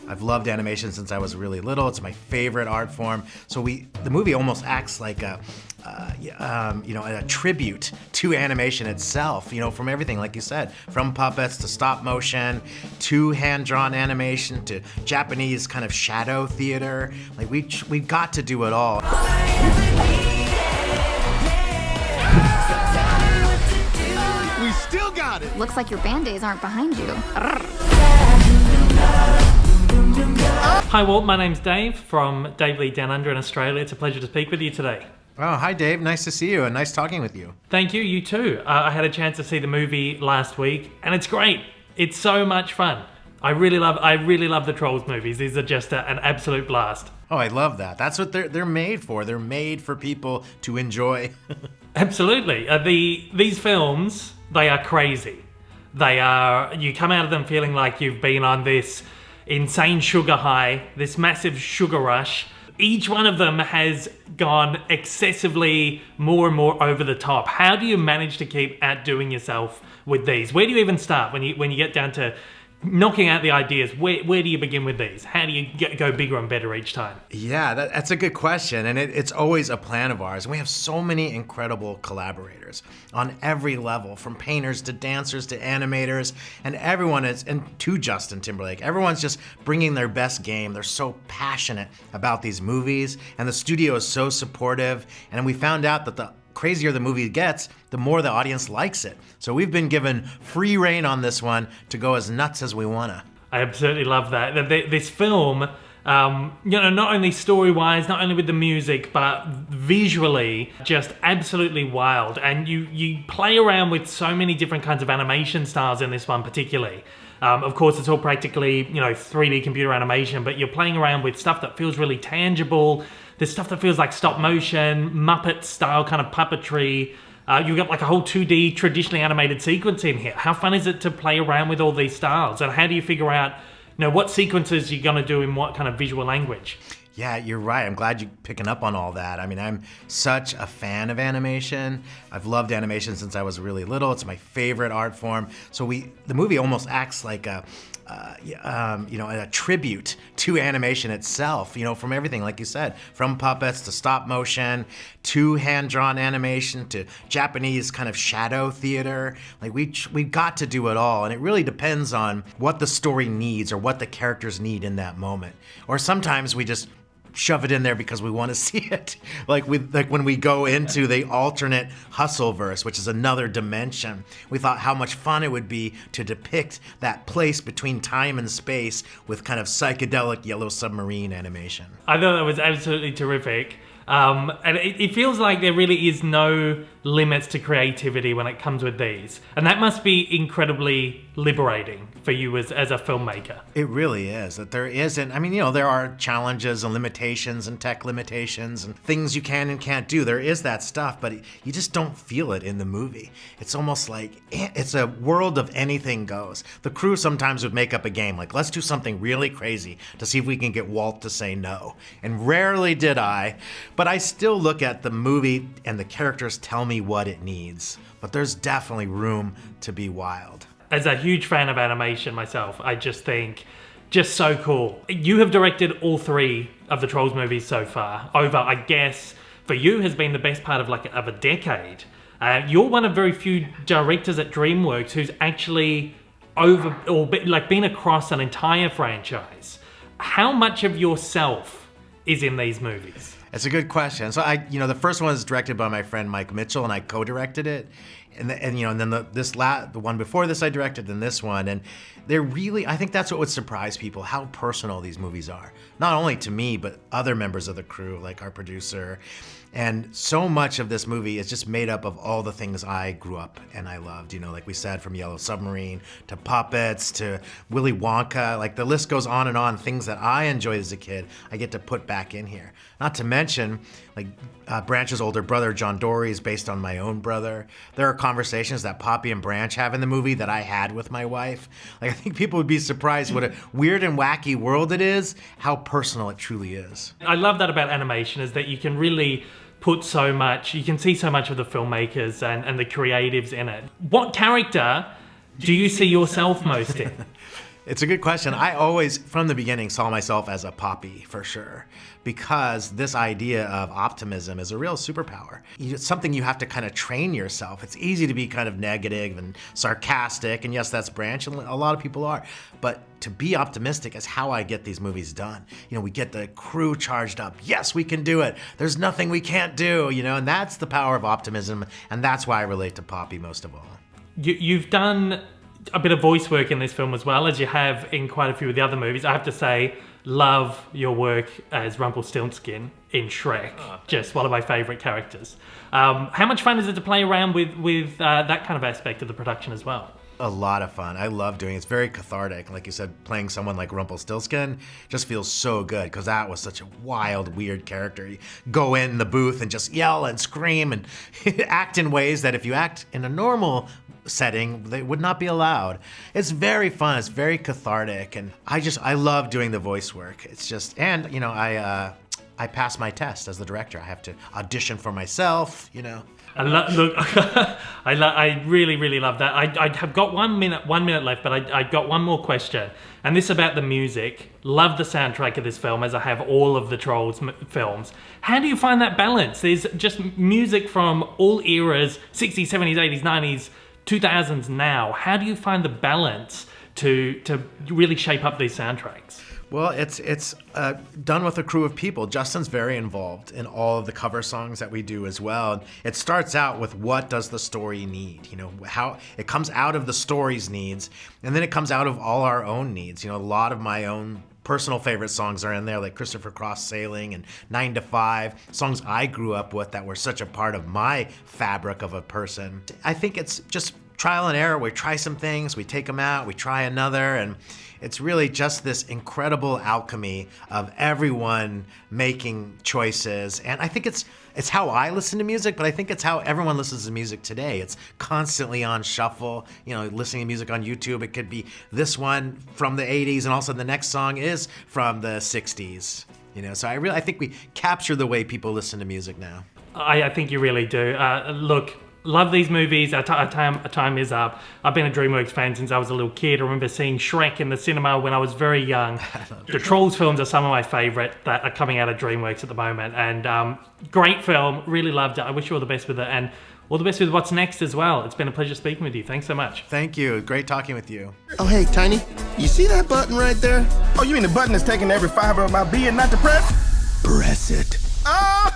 I've loved animation since I was really little. It's my favorite art form. So the movie almost acts like a tribute to animation itself, from everything, like you said, from puppets to stop motion, to hand-drawn animation, to Japanese kind of shadow theater. Like we've got to do it all. We still got it! Looks like your band-aids aren't behind you. Hi Walt, my name's Dave from Dave Lee Down Under in Australia. It's a pleasure to speak with you today. Oh, hi Dave, nice to see you and nice talking with you. Thank you, you too. I had a chance to see the movie last week and it's great. It's so much fun. I really love the Trolls movies. These are just an absolute blast. Oh, I love that. That's what they're made for. They're made for people to enjoy. Absolutely. These films, they are crazy. You come out of them feeling like you've been on this insane sugar high, this massive sugar rush. Each one of them has gone excessively more and more over the top. How do you manage to keep outdoing yourself with these? Where do you even start when you get down to knocking out the ideas? Where do you begin with these? How do you go bigger and better each time? Yeah, that's a good question, and it's always a plan of ours. And we have so many incredible collaborators on every level, from painters to dancers to animators, and and to Justin Timberlake. Everyone's just bringing their best game. They're so passionate about these movies, and the studio is so supportive. And we found out that the crazier the movie gets, the more the audience likes it. So we've been given free rein on this one to go as nuts as we wanna. I absolutely love that. This film, not only story-wise, not only with the music, but visually, just absolutely wild. And you play around with so many different kinds of animation styles in this one particularly. Of course, it's all practically, 3D computer animation, but you're playing around with stuff that feels really tangible. There's stuff that feels like stop motion, Muppet style kind of puppetry. You've got like a whole 2D traditionally animated sequence in here. How fun is it to play around with all these styles? And how do you figure out, what sequences you're gonna do in what kind of visual language? Yeah, you're right. I'm glad you're picking up on all that. I mean, I'm such a fan of animation. I've loved animation since I was really little. It's my favorite art form. So the movie almost acts like a tribute to animation itself, from everything, like you said, from puppets to stop motion, to hand-drawn animation, to Japanese kind of shadow theater. Like we've got to do it all, and it really depends on what the story needs or what the characters need in that moment. Or sometimes we just shove it in there because we want to see it. Like when we go into the alternate Hustleverse, which is another dimension, we thought how much fun it would be to depict that place between time and space with kind of psychedelic Yellow Submarine animation. I thought that was absolutely terrific. And it feels like there really is no limits to creativity when it comes with these. And that must be incredibly liberating for you as a filmmaker. It really is. That there isn't, there are challenges and limitations and tech limitations and things you can and can't do. There is that stuff, but you just don't feel it in the movie. It's almost like it's a world of anything goes. The crew sometimes would make up a game, like let's do something really crazy to see if we can get Walt to say no. And rarely did I. But I still look at the movie and the characters tell me what it needs. But there's definitely room to be wild. As a huge fan of animation myself, I just think, just so cool. You have directed all 3 of the Trolls movies so far. Over, I guess, for you has been the best part of a decade. You're one of very few directors at DreamWorks who's actually been across an entire franchise. How much of yourself is in these movies? It's a good question. So the first one was directed by my friend Mike Mitchell, and I co-directed it. And then the one before this I directed, then this one, and they're really, I think that's what would surprise people, how personal these movies are. Not only to me, but other members of the crew, like our producer. And so much of this movie is just made up of all the things I grew up and I loved, like we said, from Yellow Submarine to puppets to Willy Wonka, like the list goes on and on, things that I enjoyed as a kid, I get to put back in here. Not to mention, Branch's older brother, John Dory, is based on my own brother. There are conversations that Poppy and Branch have in the movie that I had with my wife. I think people would be surprised what a weird and wacky world it is, how personal it truly is. I love that about animation, is that you can really put so much, you can see so much of the filmmakers and the creatives in it. What character do you see yourself most in? It's a good question. I always, from the beginning, saw myself as a poppy, for sure, because this idea of optimism is a real superpower. It's something you have to kind of train yourself. It's easy to be kind of negative and sarcastic, and yes, that's Branch, and a lot of people are, but to be optimistic is how I get these movies done. You know, we get the crew charged up. Yes, we can do it. There's nothing we can't do, you know, and that's the power of optimism, and that's why I relate to Poppy most of all. You've done a bit of voice work in this film as well, as you have in quite a few of the other movies. I have to say, love your work as Rumpelstiltskin in Shrek. Just one of my favorite characters. How much fun is it to play around with that kind of aspect of the production as well? A lot of fun. I love doing it. It's very cathartic. Like you said, playing someone like Rumpelstiltskin just feels so good because that was such a wild, weird character. You go in the booth and just yell and scream and act in ways that if you act in a normal setting, they would not be allowed. It's very fun. It's very cathartic. And I love doing the voice work. It's just, and you know, I pass my test as the director. I have to audition for myself, you know. Look, I really, really love that. I have got 1 minute left, but I got one more question. And this about the music. Love the soundtrack of this film, as I have all of the Trolls films. How do you find that balance? There's just music from all eras, 60s, 70s, 80s, 90s, 2000s now. How do you find the balance to really shape up these soundtracks? Well, it's done with a crew of people. Justin's very involved in all of the cover songs that we do as well. It starts out with what does the story need? You know, how it comes out of the story's needs, and then it comes out of all our own needs. You know, a lot of my own personal favorite songs are in there, like Christopher Cross Sailing and 9 to 5, songs I grew up with that were such a part of my fabric of a person. I think it's just trial and error. We try some things, we take them out, we try another, and it's really just this incredible alchemy of everyone making choices. And I think it's how I listen to music, but I think it's how everyone listens to music today. It's constantly on shuffle. You know, listening to music on YouTube, it could be this one from the 80s, and also the next song is from the 60s. You know, so I think we capture the way people listen to music now. I think you really do. Look, love these movies. Our time is up. I've been a DreamWorks fan since I was a little kid. I remember seeing Shrek in the cinema when I was very young. The Trolls films are some of my favorite that are coming out of DreamWorks at the moment. And great film. Really loved it. I wish you all the best with it. And all the best with what's next as well. It's been a pleasure speaking with you. Thanks so much. Thank you. Great talking with you. Oh, hey, Tiny. You see that button right there? Oh, you mean the button that's taking every fiber of my being not to press? Press it. Oh!